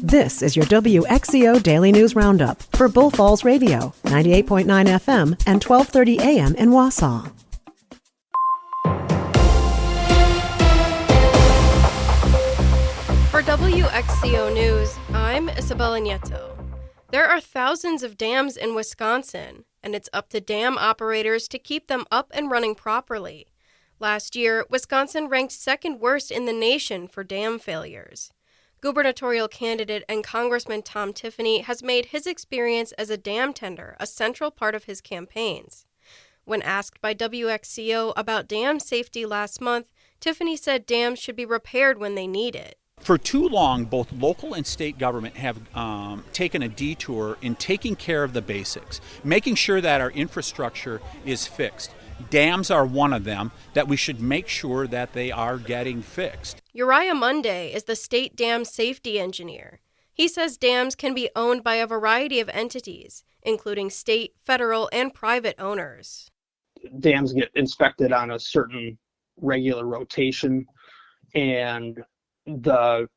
This is your WXCO Daily News Roundup for Bull Falls Radio, 98.9 FM and 1230 AM in Wausau. For WXCO News, I'm Isabella Nieto. There are thousands of dams in Wisconsin, and it's up to dam operators to keep them up and running properly. Last year, Wisconsin ranked second worst in the nation for dam failures. Gubernatorial candidate and Congressman Tom Tiffany has made his experience as a dam tender a central part of his campaigns. When asked by WXCO about dam safety last month, Tiffany said dams should be repaired when they need it. For too long, both local and state government have taken a detour in taking care of the basics, making sure that our infrastructure is fixed. Dams are one of them that we should make sure that they are getting fixed. Uriah Monday is the state dam safety engineer. He says dams can be owned by a variety of entities, including state, federal, and private owners. Dams get inspected on a certain regular rotation, and the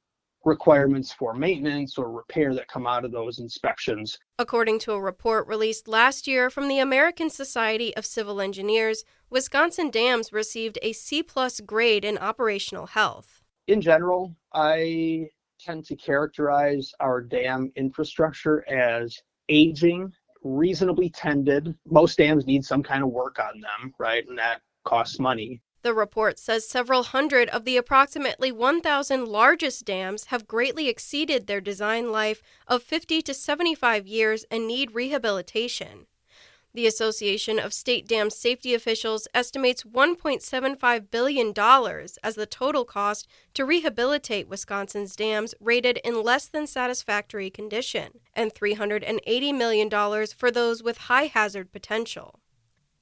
requirements for maintenance or repair that come out of those inspections. According to a report released last year from the American Society of Civil Engineers, Wisconsin dams received a C+ grade in operational health. In general, I tend to characterize our dam infrastructure as aging, reasonably tended. Most dams need some kind of work on them, right? And that costs money. The report says several hundred of the approximately 1,000 largest dams have greatly exceeded their design life of 50 to 75 years and need rehabilitation. The Association of State Dam Safety Officials estimates $1.75 billion as the total cost to rehabilitate Wisconsin's dams rated in less than satisfactory condition, and $380 million for those with high hazard potential.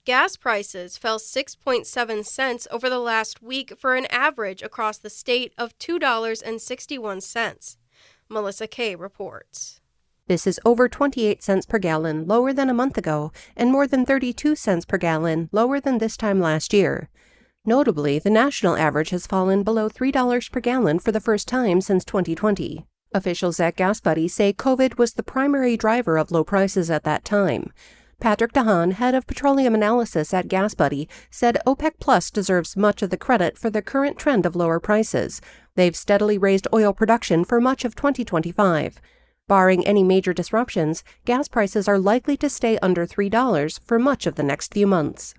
Gas prices fell 6.7 cents over the last week for an average across the state of $2.61. Melissa Kay reports. This is over 28 cents per gallon lower than a month ago and more than 32 cents per gallon lower than this time last year. Notably, the national average has fallen below $3 per gallon for the first time since 2020. Officials at GasBuddy say COVID was the primary driver of low prices at that time. Patrick DeHaan, head of petroleum analysis at GasBuddy, said OPEC Plus deserves much of the credit for the current trend of lower prices. They've steadily raised oil production for much of 2025. Barring any major disruptions, gas prices are likely to stay under $3 for much of the next few months.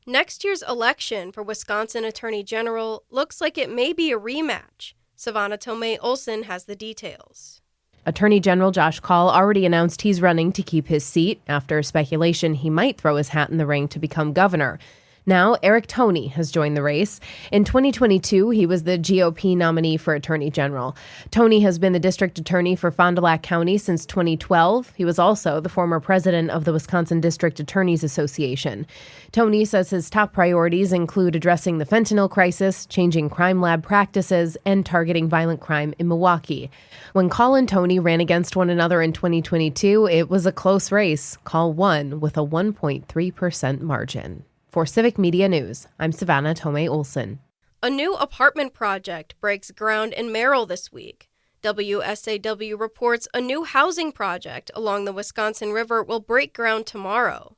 Next year's election for Wisconsin Attorney General looks like it may be a rematch. Savannah Tomei Olson has the details. Attorney General Josh Kaul already announced he's running to keep his seat after speculation he might throw his hat in the ring to become governor. Now, Eric Toney has joined the race. In 2022, he was the GOP nominee for Attorney General. Toney has been the district attorney for Fond du Lac County since 2012. He was also the former president of the Wisconsin District Attorneys Association. Toney says his top priorities include addressing the fentanyl crisis, changing crime lab practices, and targeting violent crime in Milwaukee. When Kaul and Toney ran against one another in 2022, it was a close race. Kaul won with a 1.3% margin. For Civic Media News, I'm Savannah Tomei Olson. A new apartment project breaks ground in Merrill this week. WSAW reports a new housing project along the Wisconsin River will break ground tomorrow.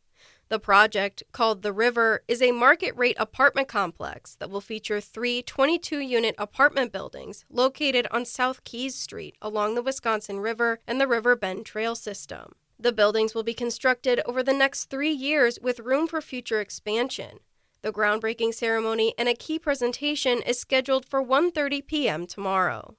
The project, called The River, is a market-rate apartment complex that will feature 3 22-unit apartment buildings located on South Keys Street along the Wisconsin River and the River Bend Trail system. The buildings will be constructed over the next 3 years with room for future expansion. The groundbreaking ceremony and a key presentation is scheduled for 1:30 p.m. tomorrow.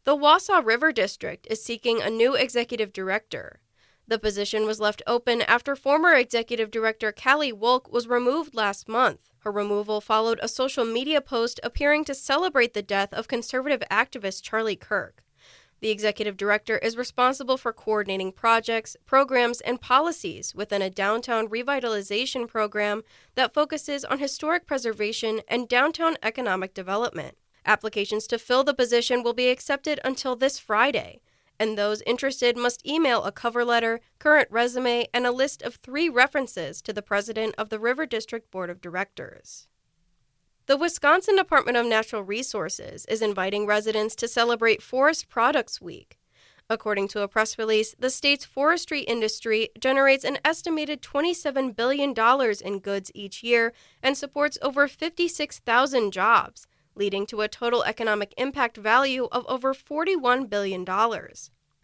The Wausau River District is seeking a new executive director. The position was left open after former executive director Callie Wolk was removed last month. Her removal followed a social media post appearing to celebrate the death of conservative activist Charlie Kirk. The executive director is responsible for coordinating projects, programs, and policies within a downtown revitalization program that focuses on historic preservation and downtown economic development. Applications to fill the position will be accepted until this Friday, and those interested must email a cover letter, current resume, and a list of 3 references to the president of the River District Board of Directors. The Wisconsin Department of Natural Resources is inviting residents to celebrate Forest Products Week. According to a press release, the state's forestry industry generates an estimated $27 billion in goods each year and supports over 56,000 jobs, leading to a total economic impact value of over $41 billion.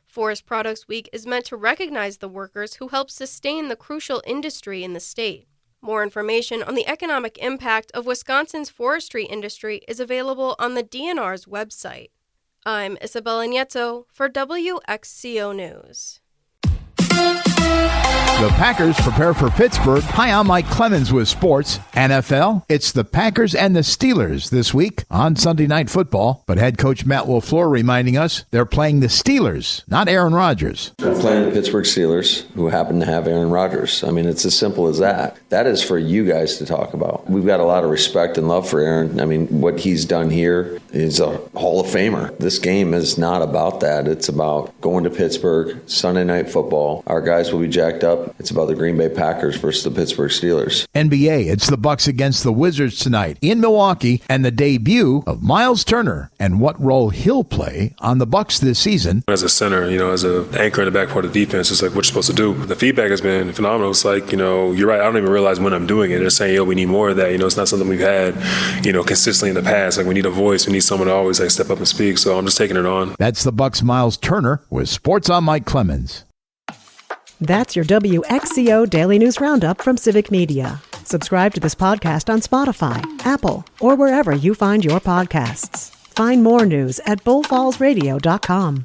Forest Products Week is meant to recognize the workers who help sustain the crucial industry in the state. More information on the economic impact of Wisconsin's forestry industry is available on the DNR's website. I'm Isabella Nieto for WXCO News. The Packers prepare for Pittsburgh. Hi, I'm Mike Clemens with sports. NFL, it's the Packers and the Steelers this week on Sunday Night Football. But head coach Matt LaFleur reminding us they're playing the Steelers, not Aaron Rodgers. We're playing the Pittsburgh Steelers, who happen to have Aaron Rodgers. I mean, it's as simple as that. That is for you guys to talk about. We've got a lot of respect and love for Aaron. I mean, what he's done here is a Hall of Famer. This game is not about that. It's about going to Pittsburgh, Sunday Night Football. Our guys will be jacked up. It's about the Green Bay Packers versus the Pittsburgh Steelers. NBA, it's the Bucks against the Wizards tonight in Milwaukee, and the debut of Miles Turner and what role he'll play on the Bucks this season. As a center, as an anchor in the back part of the defense, it's like what you're supposed to do. The feedback has been phenomenal. It's like, you're right. I don't even realize when I'm doing it. They're saying, we need more of that. It's not something we've had, consistently in the past. Like, we need a voice. We need someone to always step up and speak. So I'm just taking it on. That's the Bucks' Miles Turner with Sports on Mike Clemens. That's your WXCO Daily News Roundup from Civic Media. Subscribe to this podcast on Spotify, Apple, or wherever you find your podcasts. Find more news at bullfallsradio.com.